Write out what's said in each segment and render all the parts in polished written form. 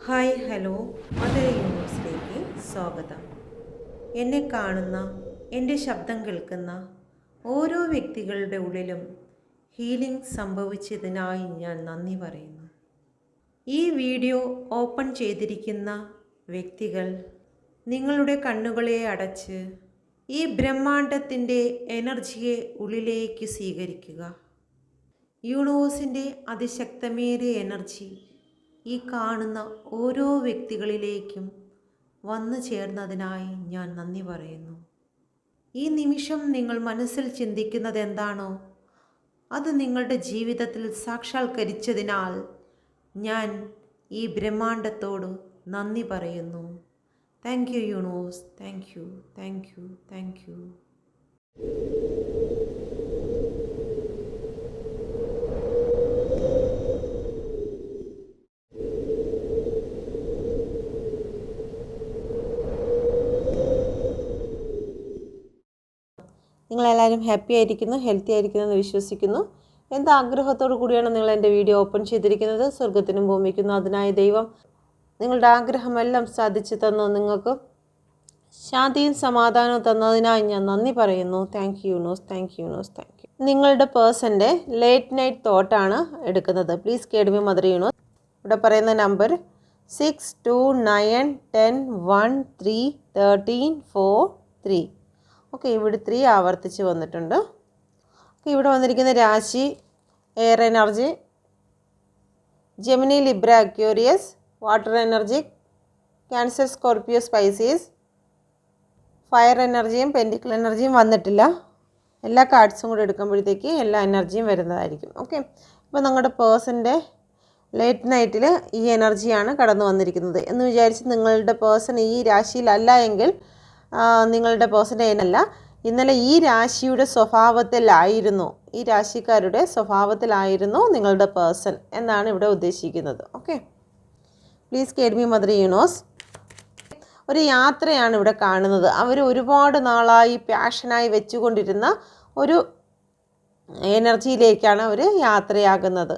Hi hello mother യൂണിവേഴ്സിലേക്ക് സ്വാഗതം. എന്നെ കാണുന്ന, എൻ്റെ ശബ്ദം കേൾക്കുന്ന ഓരോ വ്യക്തികളുടെ ഉള്ളിലും ഹീലിംഗ് സംഭവിച്ചതിനായി ഞാൻ നന്ദി പറയുന്നു. ഈ വീഡിയോ ഓപ്പൺ ചെയ്തിരിക്കുന്ന വ്യക്തികൾ നിങ്ങളുടെ കണ്ണുകളെ അടച്ച് ഈ ബ്രഹ്മാണ്ടത്തിൻ്റെ എനർജിയെ ഉള്ളിലേക്ക് സ്വീകരിക്കുക. യൂണിവേഴ്സിൻ്റെ അതിശക്തമേറിയ എനർജി ഈ കാണുന്ന ഓരോ വ്യക്തികളിലേക്കും വന്നു ചേർന്നതിനായി ഞാൻ നന്ദി പറയുന്നു. ഈ നിമിഷം നിങ്ങൾ മനസ്സിൽ ചിന്തിക്കുന്നത് എന്താണോ അത് നിങ്ങളുടെ ജീവിതത്തിൽ സാക്ഷാത്കരിച്ചതിനാൽ ഞാൻ ഈ ബ്രഹ്മാണ്ടത്തോട് നന്ദി പറയുന്നു. Thank you universe, thank you, thank you, thank you. നിങ്ങളെല്ലാവരും ഹാപ്പി ആയിരിക്കുന്നു, ഹെൽത്തി ആയിരിക്കുന്നു എന്ന് വിശ്വസിക്കുന്നു. എന്ത് ആഗ്രഹത്തോടു കൂടിയാണ് നിങ്ങൾ എൻ്റെ വീഡിയോ ഓപ്പൺ ചെയ്തിരിക്കുന്നത്? സ്വർഗത്തിനും ഭൂമിക്കുന്നു അതിനായ ദൈവം നിങ്ങളുടെ ആഗ്രഹമെല്ലാം സാധിച്ചു തന്നു. നിങ്ങൾക്ക് ശാന്തിയും സമാധാനവും തന്നതിനായി ഞാൻ നന്ദി പറയുന്നു. Thank you universe, thank you universe, thank you. നിങ്ങളുടെ പേഴ്സൻ്റെ ലേറ്റ് നൈറ്റ് തോട്ടാണ് എടുക്കുന്നത്. Please guide me mother universe. ഇവിടെ പറയുന്ന നമ്പർ 62911013 ഓക്കെ. ഇവിടെ 3 ആവർത്തിച്ച് വന്നിട്ടുണ്ട്. ഇവിടെ വന്നിരിക്കുന്ന രാശി air energy, Gemini, Libra, Aquarius, water energy, cancer, Scorpio, species. Fire എനർജിയും പെൻഡിക്കിൾ എനർജിയും വന്നിട്ടില്ല. എല്ലാ കാർഡ്സും കൂടെ എടുക്കുമ്പോഴത്തേക്ക് എല്ലാ എനർജിയും വരുന്നതായിരിക്കും. ഓക്കെ. ഇപ്പോൾ നിങ്ങളുടെ പേഴ്സൻ്റെ ലേറ്റ് നൈറ്റിൽ ഈ എനർജിയാണ് കടന്നു വന്നിരിക്കുന്നത് എന്ന് വിചാരിച്ച് നിങ്ങളുടെ പേഴ്സൺ ഈ രാശിയിലല്ല എങ്കിൽ നിങ്ങളുടെ പേഴ്സൻ്റെ എന്നല്ല, ഇന്നലെ ഈ രാശിയുടെ സ്വഭാവത്തിലായിരുന്നു, ഈ രാശിക്കാരുടെ സ്വഭാവത്തിലായിരുന്നു നിങ്ങളുടെ പേഴ്സൺ എന്നാണ് ഇവിടെ ഉദ്ദേശിക്കുന്നത്. Okay. Please guide me mother universe. ഒരു യാത്രയാണ് ഇവിടെ കാണുന്നത്. അവർ ഒരുപാട് നാളായി പാഷനായി വെച്ചുകൊണ്ടിരുന്ന ഒരു എനർജിയിലേക്കാണ് അവർ യാത്രയാകുന്നത്.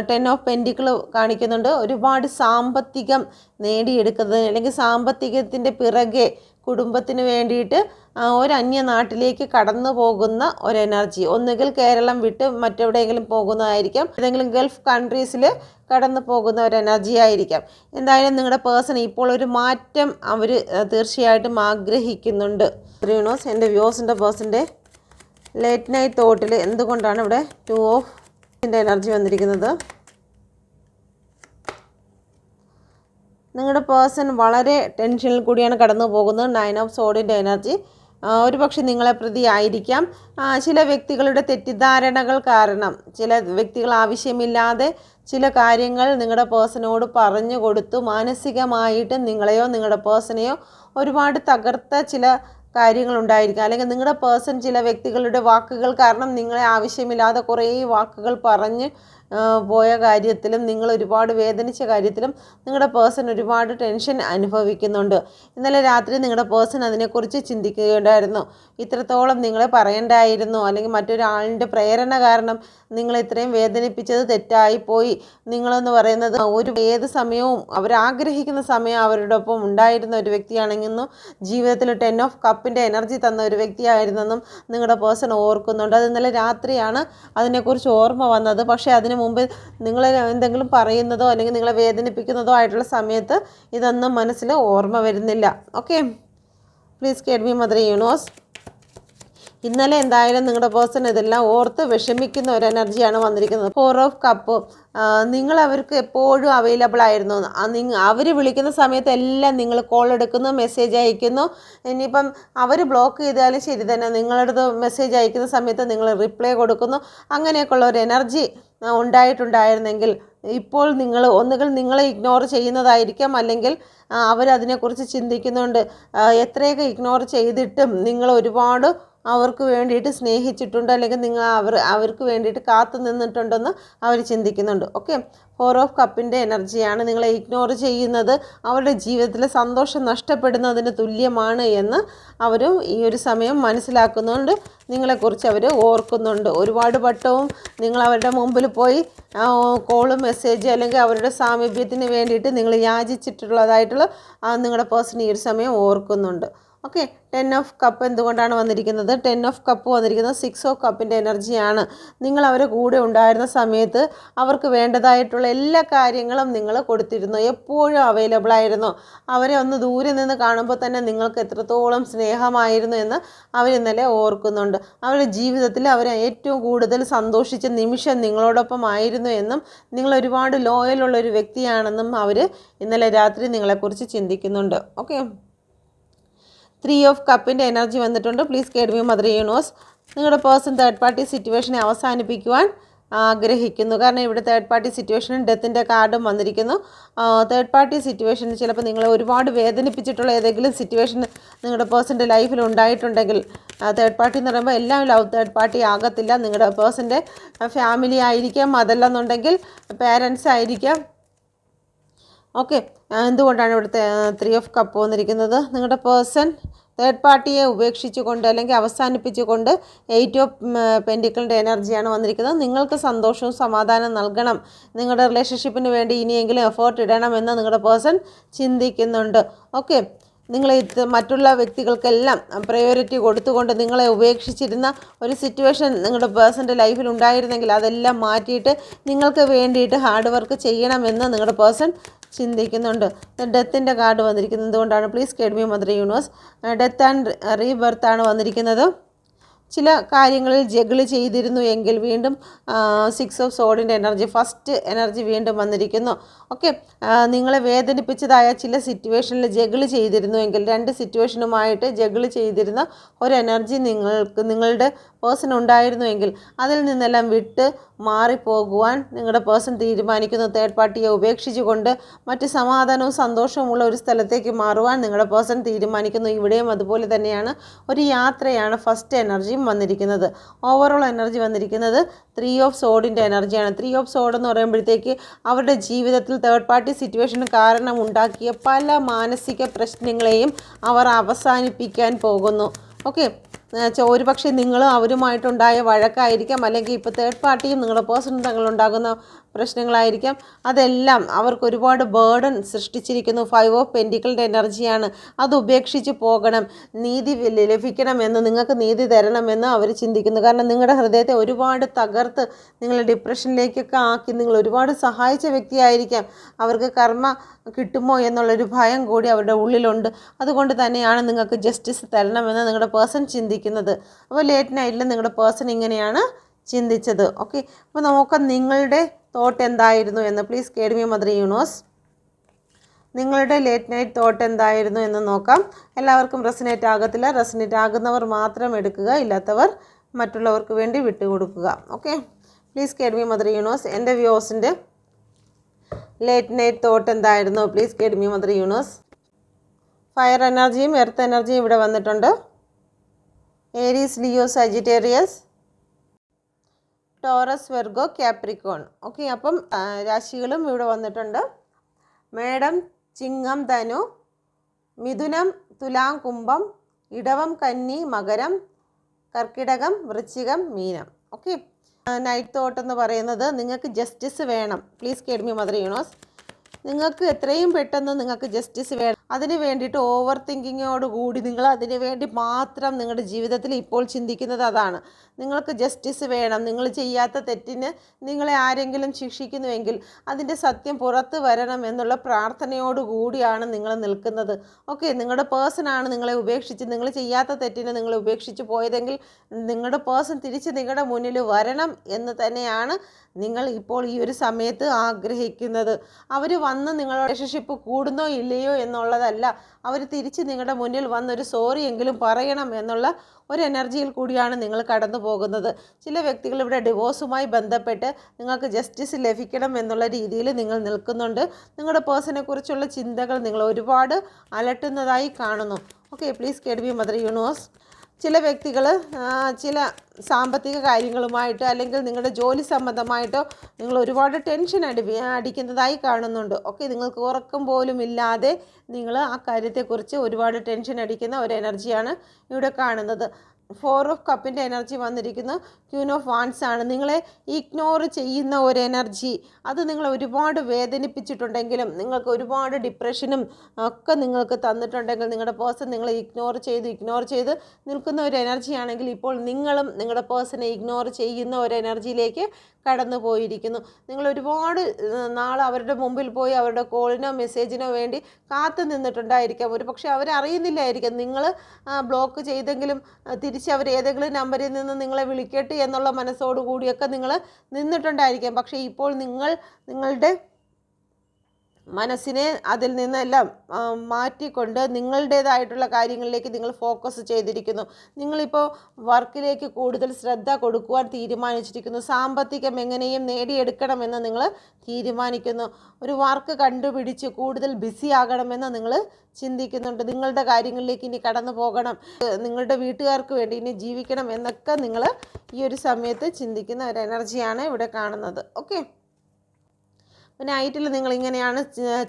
10 ഓഫ് പെൻറ്റിക്കിൾ കാണിക്കുന്നുണ്ട്. ഒരുപാട് സാമ്പത്തികം നേടിയെടുക്കുന്നത് അല്ലെങ്കിൽ സാമ്പത്തികത്തിൻ്റെ പിറകെ കുടുംബത്തിന് വേണ്ടിയിട്ട് ഒരു അന്യനാട്ടിലേക്ക് കടന്നു പോകുന്ന ഒരു എനർജി. ഒന്നുകിൽ കേരളം വിട്ട് മറ്റെവിടെയെങ്കിലും പോകുന്നതായിരിക്കാം, ഏതെങ്കിലും ഗൾഫ് കൺട്രീസിൽ കടന്നു പോകുന്ന ഒരു എനർജി ആയിരിക്കാം. എന്തായാലും നിങ്ങളുടെ പേഴ്സൺ ഇപ്പോൾ ഒരു മാറ്റം അവർ തീർച്ചയായിട്ടും ആഗ്രഹിക്കുന്നുണ്ട്. യൂണിവേഴ്സ്, എൻ്റെ വ്യൂസിൻ്റെ പേഴ്സൻ്റെ ലേറ്റ് നൈറ്റ് തോട്ടിൽ എന്തുകൊണ്ടാണ് ഇവിടെ 2 ഓഫ് എനർജി വന്നിരിക്കുന്നത്? നിങ്ങളുടെ പേഴ്സൺ വളരെ ടെൻഷനിൽ കൂടിയാണ് കടന്നു പോകുന്നത്. 9 ഓഫ് സോഡിൻ്റെ എനർജി ഒരു പക്ഷേ നിങ്ങളെ പ്രതി ആയിരിക്കാം. ചില വ്യക്തികളുടെ തെറ്റിദ്ധാരണകൾ കാരണം ചില വ്യക്തികൾ ആവശ്യമില്ലാതെ ചില കാര്യങ്ങൾ നിങ്ങളുടെ പേഴ്സണോട് പറഞ്ഞു കൊടുത്തു മാനസികമായിട്ട് നിങ്ങളെയോ നിങ്ങളുടെ പേഴ്സണെയോ ഒരുപാട് തകർത്ത ചില കാര്യങ്ങളുണ്ടായിരിക്കാം. അല്ലെങ്കിൽ നിങ്ങളുടെ പേഴ്സൺ ചില വ്യക്തികളുടെ വാക്കുകൾ കാരണം നിങ്ങളെ ആവശ്യമില്ലാതെ കുറേ വാക്കുകൾ പറഞ്ഞ് പോയ കാര്യത്തിലും നിങ്ങൾ ഒരുപാട് വേദനിച്ച കാര്യത്തിലും നിങ്ങളുടെ പേഴ്സൺ ഒരുപാട് ടെൻഷൻ അനുഭവിക്കുന്നുണ്ട്. ഇന്നലെ രാത്രി നിങ്ങളുടെ പേഴ്സൺ അതിനെക്കുറിച്ച് ചിന്തിക്കുകയുണ്ടായിരുന്നു. ഇത്രത്തോളം നിങ്ങളെ പറയണ്ടായിരുന്നു, അല്ലെങ്കിൽ മറ്റൊരാളിൻ്റെ പ്രേരണ കാരണം നിങ്ങൾ ഇത്രയും വേദനിപ്പിച്ചത് തെറ്റായിപ്പോയി. നിങ്ങളെന്ന് പറയുന്നത് ഏത് സമയവും അവരാഗ്രഹിക്കുന്ന സമയം അവരുടെ ഒപ്പം ഉണ്ടായിരുന്ന ഒരു വ്യക്തിയാണെന്നും ജീവിതത്തിൽ 10 ഓഫ് കപ്പിൻ്റെ എനർജി തന്ന ഒരു വ്യക്തിയായിരുന്നെന്നും നിങ്ങളുടെ പേഴ്സൺ ഓർക്കുന്നുണ്ട്. അത് ഇന്നലെ രാത്രിയാണ് അതിനെക്കുറിച്ച് ഓർമ്മ വന്നത്. പക്ഷേ അതിന് മുമ്പ് നിങ്ങൾ എന്തെങ്കിലും പറയുന്നതോ അല്ലെങ്കിൽ നിങ്ങളെ വേദനിപ്പിക്കുന്നതോ ആയിട്ടുള്ള സമയത്ത് ഇതൊന്നും മനസ്സിൽ ഓർമ്മ വരുന്നില്ല. Okay. Please guide me mother universe. ഇന്നലെ എന്തായാലും നിങ്ങളുടെ പേഴ്സൺ ഇതെല്ലാം ഓർത്ത് വിഷമിക്കുന്ന ഒരു എനർജിയാണ് വന്നിരിക്കുന്നത്. 4 ഓഫ് കപ്പ്. നിങ്ങൾ അവർക്ക് എപ്പോഴും അവൈലബിൾ ആയിരുന്നു. അവർ വിളിക്കുന്ന സമയത്ത് എല്ലാം നിങ്ങൾ കോൾ എടുക്കുന്നു, മെസ്സേജ് അയക്കുന്നു. ഇനിയിപ്പം അവർ ബ്ലോക്ക് ചെയ്താലും ശരി തന്നെ നിങ്ങളടുത്ത് മെസ്സേജ് അയക്കുന്ന സമയത്ത് നിങ്ങൾ റിപ്ലൈ കൊടുക്കുന്നു. അങ്ങനെയൊക്കെയുള്ള ഒരു എനർജി ഉണ്ടായിട്ടുണ്ടായിരുന്നെങ്കിൽ ഇപ്പോൾ നിങ്ങൾ ഒന്നുകിൽ നിങ്ങളെ ഇഗ്നോർ ചെയ്യുന്നതായിരിക്കാം, അല്ലെങ്കിൽ അവരതിനെക്കുറിച്ച് ചിന്തിക്കുന്നുണ്ട്. എത്രയൊക്കെ ഇഗ്നോർ ചെയ്തിട്ടും നിങ്ങൾ ഒരുപാട് അവർക്ക് വേണ്ടിയിട്ട് സ്നേഹിച്ചിട്ടുണ്ട്, അല്ലെങ്കിൽ നിങ്ങൾ അവർക്ക് വേണ്ടിയിട്ട് കാത്തു നിന്നിട്ടുണ്ടെന്ന് അവർ ചിന്തിക്കുന്നുണ്ട്. ഓക്കെ, 4 ഓഫ് കപ്പിൻ്റെ എനർജിയാണ്. നിങ്ങളെ ഇഗ്നോർ ചെയ്യുന്നത് അവരുടെ ജീവിതത്തിലെ സന്തോഷം നഷ്ടപ്പെടുന്നതിന് തുല്യമാണ് എന്ന് അവരും ഈ ഒരു സമയം മനസ്സിലാക്കുന്നുണ്ട്. നിങ്ങളെക്കുറിച്ച് അവർ ഓർക്കുന്നുണ്ട്. ഒരുപാട് വട്ടവും നിങ്ങൾ അവരുടെ മുമ്പിൽ പോയി കോള്, മെസ്സേജ് അല്ലെങ്കിൽ അവരുടെ സാമീപ്യത്തിന് വേണ്ടിയിട്ട് നിങ്ങൾ യാചിച്ചിട്ടുള്ളതായിട്ടുള്ള നിങ്ങളുടെ പേഴ്സൺ ഈ ഒരു സമയം ഓർക്കുന്നുണ്ട്. ഓക്കെ, 10 ഓഫ് കപ്പ് എന്തുകൊണ്ടാണ് വന്നിരിക്കുന്നത്? 10 ഓഫ് കപ്പ് വന്നിരിക്കുന്നത് 6 ഓഫ് കപ്പിൻ്റെ എനർജിയാണ്. നിങ്ങൾ അവരെ കൂടെ ഉണ്ടായിരുന്ന സമയത്ത് അവർക്ക് വേണ്ടതായിട്ടുള്ള എല്ലാ കാര്യങ്ങളും നിങ്ങൾ കൊടുത്തിരുന്നു, എപ്പോഴും അവൈലബിൾ ആയിരുന്നു. അവരെ ഒന്ന് ദൂരെ നിന്ന് കാണുമ്പോൾ തന്നെ നിങ്ങൾക്ക് എത്രത്തോളം സ്നേഹമായിരുന്നു എന്ന് അവരിന്നലെ ഓർക്കുന്നുണ്ട്. അവരുടെ ജീവിതത്തിൽ അവർ ഏറ്റവും കൂടുതൽ സന്തോഷിച്ച നിമിഷം നിങ്ങളോടൊപ്പം ആയിരുന്നു എന്നും നിങ്ങൾ ഒരുപാട് ലോയലുള്ളൊരു വ്യക്തിയാണെന്നും അവർ ഇന്നലെ രാത്രി നിങ്ങളെക്കുറിച്ച് ചിന്തിക്കുന്നുണ്ട്. ഓക്കെ, 3 ഓഫ് കപ്പിൻ്റെ എനർജി വന്നിട്ടുണ്ട്. Please guide me mother universe. നിങ്ങളുടെ പേഴ്സൺ തേർഡ് പാർട്ടി സിറ്റുവേഷനെ അവസാനിപ്പിക്കുവാൻ ആഗ്രഹിക്കുന്നു. കാരണം ഇവിടെ തേർഡ് പാർട്ടി സിറ്റുവേഷനും ഡെത്തിൻ്റെ കാർഡും വന്നിരിക്കുന്നു. തേർഡ് പാർട്ടി സിറ്റുവേഷൻ ചിലപ്പോൾ നിങ്ങളെ ഒരുപാട് വേദനിപ്പിച്ചിട്ടുള്ള ഏതെങ്കിലും സിറ്റുവേഷൻ നിങ്ങളുടെ പേഴ്സൻ്റെ ലൈഫിൽ ഉണ്ടായിട്ടുണ്ടെങ്കിൽ, തേർഡ് പാർട്ടി എന്ന് പറയുമ്പോൾ എല്ലാം ലവ് തേർഡ് പാർട്ടി ആകത്തില്ല. നിങ്ങളുടെ പേഴ്സൻ്റെ ഫാമിലി ആയിരിക്കാം, അതല്ലെന്നുണ്ടെങ്കിൽ പേരൻസ് ആയിരിക്കാം. ഓക്കെ, എന്തുകൊണ്ടാണ് ഇവിടുത്തെ 3 ഓഫ് കപ്പ് വന്നിരിക്കുന്നത്? നിങ്ങളുടെ പേഴ്സൺ തേർഡ് പാർട്ടിയെ ഉപേക്ഷിച്ചുകൊണ്ട് അല്ലെങ്കിൽ അവസാനിപ്പിച്ചുകൊണ്ട് 8 ഓഫ് പെൻഡിക്കിളിൻ്റെ എനർജിയാണ് വന്നിരിക്കുന്നത്. നിങ്ങൾക്ക് സന്തോഷവും സമാധാനം നൽകണം, നിങ്ങളുടെ റിലേഷൻഷിപ്പിന് വേണ്ടി ഇനിയെങ്കിലും എഫേർട്ട് ഇടണമെന്ന് നിങ്ങളുടെ പേഴ്സൺ ചിന്തിക്കുന്നുണ്ട്. ഓക്കെ, നിങ്ങൾ മറ്റുള്ള വ്യക്തികൾക്കെല്ലാം പ്രയോറിറ്റി കൊടുത്തുകൊണ്ട് നിങ്ങളെ ഉപേക്ഷിച്ചിരുന്ന ഒരു സിറ്റുവേഷൻ നിങ്ങളുടെ പേഴ്സൻ്റെ ലൈഫിൽ ഉണ്ടായിരുന്നെങ്കിൽ അതെല്ലാം മാറ്റിയിട്ട് നിങ്ങൾക്ക് വേണ്ടിയിട്ട് ഹാർഡ് വർക്ക് ചെയ്യണമെന്ന് നിങ്ങളുടെ പേഴ്സൺ ചിന്തിക്കുന്നുണ്ട്. ഡെത്തിൻ്റെ കാർഡ് വന്നിരിക്കുന്നത് എന്തുകൊണ്ടാണ്? Please guide me mother universe. Death and rebirth ആണ് വന്നിരിക്കുന്നത്. ചില കാര്യങ്ങളിൽ ജഗിൾ ചെയ്തിരുന്നു എങ്കിൽ വീണ്ടും 6 ഓഫ് സോഡിൻ്റെ എനർജി, ഫസ്റ്റ് എനർജി വീണ്ടും വന്നിരിക്കുന്നു. ഓക്കെ, നിങ്ങളെ വേദനിപ്പിച്ചതായ ചില സിറ്റുവേഷനിൽ ജഗിൾ ചെയ്തിരുന്നു എങ്കിൽ, 2 സിറ്റുവേഷനുമായിട്ട് ജഗിൾ ചെയ്തിരുന്ന ഒരു എനർജി നിങ്ങളുടെ പേഴ്സൺ ഉണ്ടായിരുന്നുവെങ്കിൽ അതിൽ നിന്നെല്ലാം വിട്ട് മാറിപ്പോകുവാൻ നിങ്ങളുടെ പേഴ്സൺ തീരുമാനിക്കുന്നു. തേർഡ് പാർട്ടിയെ ഉപേക്ഷിച്ചുകൊണ്ട് മറ്റ് സമാധാനവും സന്തോഷവുമുള്ള ഒരു സ്ഥലത്തേക്ക് മാറുവാൻ നിങ്ങളുടെ പേഴ്സൺ തീരുമാനിക്കുന്നു. ഇവിടെയും അതുപോലെ തന്നെയാണ്, ഒരു യാത്രയാണ് ഫസ്റ്റ് എനർജിയും വന്നിരിക്കുന്നത്. ഓവറോൾ എനർജി വന്നിരിക്കുന്നത് 3 ഓഫ് സോഡിൻ്റെ എനർജിയാണ്. 3 ഓഫ് സോഡ് എന്ന് പറയുമ്പോഴത്തേക്ക് അവരുടെ ജീവിതത്തിൽ തേർഡ് പാർട്ടി സിറ്റുവേഷന് കാരണം ഉണ്ടാക്കിയ പല മാനസിക പ്രശ്നങ്ങളെയും അവർ അവസാനിപ്പിക്കാൻ പോകുന്നു. ഓക്കെ, ഒരുപക്ഷെ നിങ്ങൾ അവരുമായിട്ടുണ്ടായ വഴക്കായിരിക്കാം, അല്ലെങ്കിൽ ഇപ്പോൾ തേർഡ് പാർട്ടിയും നിങ്ങളുടെ പേഴ്സണും തങ്ങളുണ്ടാകുന്ന പ്രശ്നങ്ങളായിരിക്കാം. അതെല്ലാം അവർക്ക് ഒരുപാട് ബേർഡൻ സൃഷ്ടിച്ചിരിക്കുന്നു. 5 ഓഫ് പെൻഡിക്കിളിൻ്റെ എനർജിയാണ്. അത് ഉപേക്ഷിച്ച് പോകണം, നീതി ലഭിക്കണമെന്ന്, നിങ്ങൾക്ക് നീതി തരണമെന്ന് അവർ ചിന്തിക്കുന്നു. കാരണം നിങ്ങളുടെ ഹൃദയത്തെ ഒരുപാട് തകർത്ത് നിങ്ങൾ ഡിപ്രഷനിലേക്കൊക്കെ ആക്കി നിങ്ങൾ ഒരുപാട് സഹായിച്ച വ്യക്തിയായിരിക്കാം. അവർക്ക് കർമ്മ കിട്ടുമോ എന്നുള്ളൊരു ഭയം കൂടി അവരുടെ ഉള്ളിലുണ്ട്. അതുകൊണ്ട് തന്നെയാണ് നിങ്ങൾക്ക് ജസ്റ്റിസ് തരണമെന്ന് നിങ്ങളുടെ പേഴ്സൺ ചിന്തിക്കുന്നത്. അപ്പോൾ ലേറ്റ് നൈറ്റിൽ നിങ്ങളുടെ പേഴ്സൺ ഇങ്ങനെയാണ് ചിന്തിച്ചത്. ഓക്കെ, അപ്പോൾ നമുക്ക് നിങ്ങളുടെ തോട്ട് എന്തായിരുന്നു എന്ന് please guide me mother universe. നിങ്ങളുടെ ലേറ്റ് നൈറ്റ് തോട്ട് എന്തായിരുന്നു എന്ന് നോക്കാം. എല്ലാവർക്കും റെസനേറ്റ് ആകത്തില്ല. റെസനേറ്റ് ആകുന്നവർ മാത്രം എടുക്കുക, ഇല്ലാത്തവർ മറ്റുള്ളവർക്ക് വേണ്ടി വിട്ടുകൊടുക്കുക. Okay, please guide me mother universe. എൻ്റെ വ്യൂസിൻ്റെ ലേറ്റ് നൈറ്റ് തോട്ട് എന്തായിരുന്നു? Please guide me mother universe. Fire എനർജിയും എർത്ത് എനർജിയും ഇവിടെ വന്നിട്ടുണ്ട്. Aries, Leo, Sagittarius, Taurus, Virgo, Capricorn. Okay, അപ്പം രാശികളും ഇവിടെ വന്നിട്ടുണ്ട്. മേടം, ചിങ്ങം, ധനു, മിഥുനം, തുലാം, കുംഭം, ഇടവം, കന്നി, മകരം, കർക്കിടകം, വൃശ്ചികം, മീനം. ഓക്കെ, നൈറ്റ് തോട്ട് എന്ന് പറയുന്നത് നിങ്ങൾക്ക് ജസ്റ്റിസ് വേണം. Please guide me mother universe. നിങ്ങൾക്ക് എത്രയും പെട്ടെന്ന് നിങ്ങൾക്ക് ജസ്റ്റിസ് വേണം. അതിന് വേണ്ടിയിട്ട് ഓവർ തിങ്കിങ്ങോടുകൂടി നിങ്ങൾ അതിന് വേണ്ടി മാത്രം നിങ്ങളുടെ ജീവിതത്തിൽ ഇപ്പോൾ ചിന്തിക്കുന്നത് അതാണ്. നിങ്ങൾക്ക് ജസ്റ്റിസ് വേണം. നിങ്ങൾ ചെയ്യാത്ത തെറ്റിന് നിങ്ങളെ ആരെങ്കിലും ശിക്ഷിക്കുന്നുവെങ്കിൽ അതിൻ്റെ സത്യം പുറത്ത് വരണം എന്നുള്ള പ്രാർത്ഥനയോടുകൂടിയാണ് നിങ്ങൾ നിൽക്കുന്നത്. ഓക്കെ, നിങ്ങളുടെ പേഴ്സണാണ് നിങ്ങളെ ഉപേക്ഷിച്ച്, നിങ്ങൾ ചെയ്യാത്ത തെറ്റിന് നിങ്ങളെ ഉപേക്ഷിച്ച് പോയതെങ്കിൽ നിങ്ങളുടെ പേഴ്സൺ തിരിച്ച് നിങ്ങളുടെ മുന്നിൽ വരണം എന്ന് തന്നെയാണ് നിങ്ങൾ ഇപ്പോൾ ഈ ഒരു സമയത്ത് ആഗ്രഹിക്കുന്നത്. അവർ വന്ന് നിങ്ങളുടെ റിലേഷൻഷിപ്പ് കൂടുന്നോ ഇല്ലയോ എന്നുള്ളതല്ല, അവർ തിരിച്ച് നിങ്ങളുടെ മുന്നിൽ വന്നൊരു സോറി എങ്കിലും പറയണം എന്നുള്ള ഒരു എനർജിയിൽ കൂടിയാണ് നിങ്ങൾ കടന്നു പോകുന്നത്. ചില വ്യക്തികൾ ഇവിടെ ഡിവോഴ്സുമായി ബന്ധപ്പെട്ട് നിങ്ങൾക്ക് ജസ്റ്റിസ് ലഭിക്കണം എന്നുള്ള രീതിയിൽ നിങ്ങൾ നിൽക്കുന്നുണ്ട്. നിങ്ങളുടെ പേഴ്സണെ കുറിച്ചുള്ള ചിന്തകൾ നിങ്ങൾ ഒരുപാട് അലട്ടുന്നതായി കാണുന്നു. Okay, please guide me mother universe. ചില വ്യക്തികൾ ചില സാമ്പത്തിക കാര്യങ്ങളുമായിട്ട് അല്ലെങ്കിൽ നിങ്ങളുടെ ജോലി സംബന്ധമായിട്ടോ നിങ്ങൾ ഒരുപാട് ടെൻഷൻ അടിക്കുന്നതായി കാണുന്നുണ്ട്. ഓക്കെ, നിങ്ങൾക്ക് ഉറക്കം പോലും ഇല്ലാതെ നിങ്ങൾ ആ കാര്യത്തെക്കുറിച്ച് ഒരുപാട് ടെൻഷൻ അടിക്കുന്ന ഒരു എനർജിയാണ് ഇവിടെ കാണുന്നത്. 4 ഓഫ് കപ്പിൻ്റെ എനർജി വന്നിരിക്കുന്നു. ക്വീൻ ഓഫ് വാൻഡ്സ് ആണ്. നിങ്ങളെ ഇഗ്നോർ ചെയ്യുന്ന ഒരു എനർജി, അത് നിങ്ങളെ ഒരുപാട് വേദനിപ്പിച്ചിട്ടുണ്ടെങ്കിലും നിങ്ങൾക്ക് ഒരുപാട് ഡിപ്രഷനും ഒക്കെ നിങ്ങൾക്ക് തന്നിട്ടുണ്ടെങ്കിൽ നിങ്ങളുടെ പേഴ്സൺ നിങ്ങളെ ഇഗ്നോർ ചെയ്ത് നിൽക്കുന്ന ഒരു എനർജി ആണെങ്കിൽ ഇപ്പോൾ നിങ്ങളും നിങ്ങളുടെ പേഴ്സണെ ഇഗ്നോർ ചെയ്യുന്ന ഒരു എനർജിയിലേക്ക് കടന്നു പോയിരിക്കുന്നു. നിങ്ങൾ ഒരുപാട് നാൾ അവരുടെ മുമ്പിൽ പോയി അവരുടെ കോളിനോ മെസ്സേജിനോ വേണ്ടി കാത്തു നിന്നിട്ടുണ്ടായിരിക്കാം. ഒരു പക്ഷേ അവരറിയുന്നില്ലായിരിക്കാം നിങ്ങൾ ബ്ലോക്ക് ചെയ്തെങ്കിലും തിരിച്ച് അവർ ഏതെങ്കിലും നമ്പറിൽ നിന്ന് നിങ്ങളെ വിളിക്കട്ടെ എന്നുള്ള മനസ്സോടുകൂടിയൊക്കെ നിങ്ങൾ നിന്നിട്ടുണ്ടായിരിക്കാം. പക്ഷേ ഇപ്പോൾ നിങ്ങളുടെ മനസ്സിനെ അതിൽ നിന്നെല്ലാം മാറ്റിക്കൊണ്ട് നിങ്ങളുടേതായിട്ടുള്ള കാര്യങ്ങളിലേക്ക് നിങ്ങൾ ഫോക്കസ് ചെയ്തിരിക്കുന്നു. നിങ്ങളിപ്പോൾ വർക്കിലേക്ക് കൂടുതൽ ശ്രദ്ധ കൊടുക്കുവാൻ തീരുമാനിച്ചിരിക്കുന്നു. സാമ്പത്തികം എങ്ങനെയും നേടിയെടുക്കണമെന്ന് നിങ്ങൾ തീരുമാനിക്കുന്നു. ഒരു വർക്ക് കണ്ടുപിടിച്ച് കൂടുതൽ ബിസി ആകണമെന്ന് നിങ്ങൾ ചിന്തിക്കുന്നുണ്ട്. നിങ്ങളുടെ കാര്യങ്ങളിലേക്ക് ഇനി കടന്നു പോകണം, നിങ്ങളുടെ വീട്ടുകാർക്ക് വേണ്ടി ഇനി ജീവിക്കണം എന്നൊക്കെ നിങ്ങൾ ഈ ഒരു സമയത്ത് ചിന്തിക്കുന്ന ഒരു എനർജിയാണ് ഇവിടെ കാണുന്നത്. ഓക്കെ, നൈറ്റിൽ നിങ്ങൾ ഇങ്ങനെയാണ്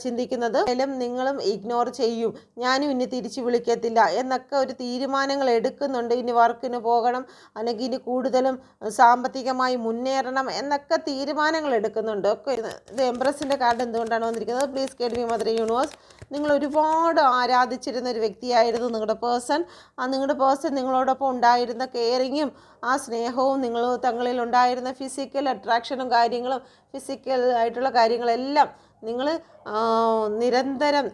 ചിന്തിക്കുന്നത്. നിങ്ങളും ഇഗ്നോർ ചെയ്യും, ഞാനും ഇനി തിരിച്ചു വിളിക്കത്തില്ല എന്നൊക്കെ ഒരു തീരുമാനങ്ങൾ എടുക്കുന്നുണ്ട്. ഇനി വർക്കിന് പോകണം, അല്ലെങ്കിൽ ഇനി കൂടുതലും സാമ്പത്തികമായി മുന്നേറണം എന്നൊക്കെ തീരുമാനങ്ങൾ എടുക്കുന്നുണ്ട്. ഒക്കെ ഇത് എംപ്രസിൻ്റെ കാർഡ് എന്തുകൊണ്ടാണ് വന്നിരിക്കുന്നത്? Please guide me mother universe. നിങ്ങൾ ഒരുപാട് ആരാധിച്ചിരുന്ന ഒരു വ്യക്തിയായിരുന്നു നിങ്ങളുടെ പേഴ്സൺ. നിങ്ങളുടെ പേഴ്സൺ നിങ്ങളോടൊപ്പം ഉണ്ടായിരുന്ന കെയറിങ്ങും ആ സ്നേഹവും നിങ്ങൾ തങ്ങളിൽ ഉണ്ടായിരുന്ന ഫിസിക്കൽ അട്രാക്ഷനും കാര്യങ്ങളും ഫിസിക്കൽ ആയിട്ടുള്ള കാര്യങ്ങളെല്ലാം നിങ്ങൾ നിരന്തരം